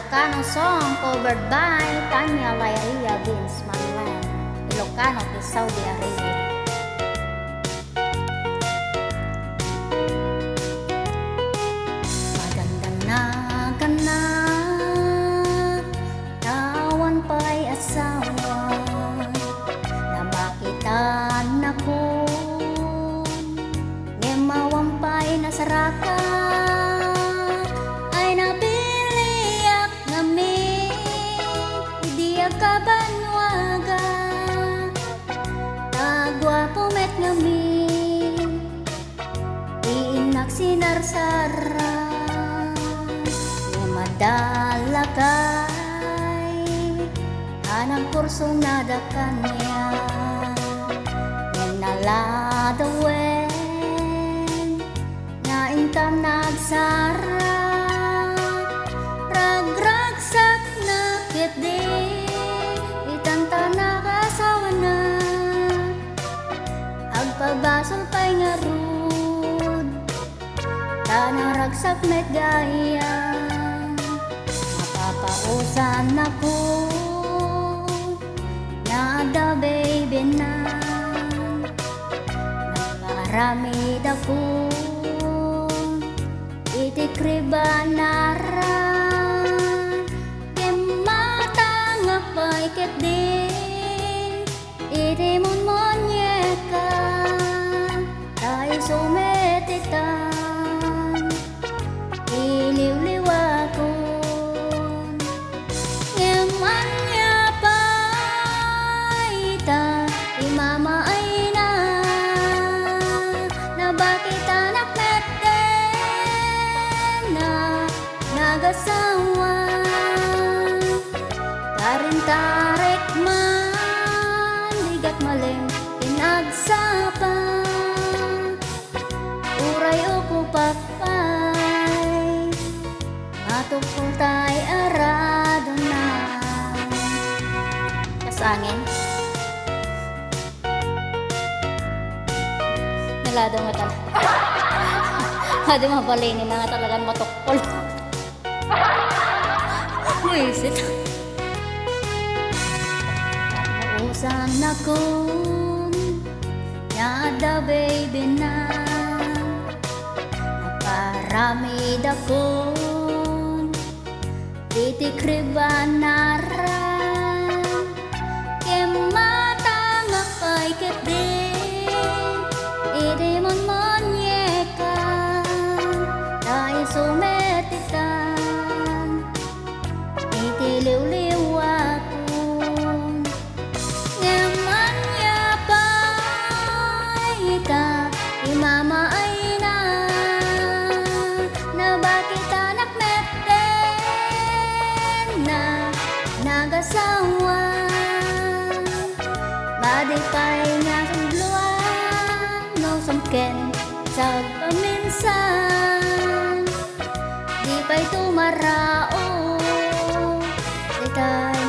Ilocano song covered by Tanya Layria Vince Manlan, Ilocano de Saudi Arabia. Maganda na kana, tawan pa'y asawa, na makitaan ako, ngemawampay na saraka. Kabanwaga tagwapo met ngamin iinak sinarsara nga madala kay anang kurso na dakanya naladawen nga intam nagsara ragragsak na kitdi pagbasol pa'y nga rud tanaragsak met gaya mapapausan ako na da baby na nakaramid ako itikriban naran kematang apay ket din itimon monyeka sumetitan iliw-liwakon ngemanya paita imama ay na bakit anak meten na nagasawa tarin-tarik man bigat maling pinagsapa uray o pakpay matukol tay arado na kasangin nalado nga talaga hadi mabalini na nga talagang matukol wisit usan ako nyada baby na ramid ako titikriban naran kematang apay kete idimon monyeka dahil sumetitan itiliw-liw ako ngemanya paita imama ay nagasawa madipay nga sundluan no sumken sa paminsan di pa'y tumarao ditay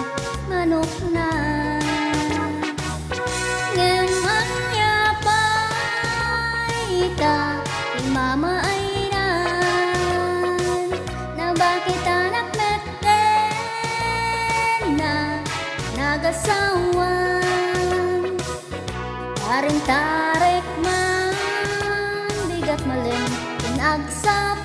manok na ngemanya paita imama ay na bakit anak nagasawan taring-tarik man bigat maling pinagsap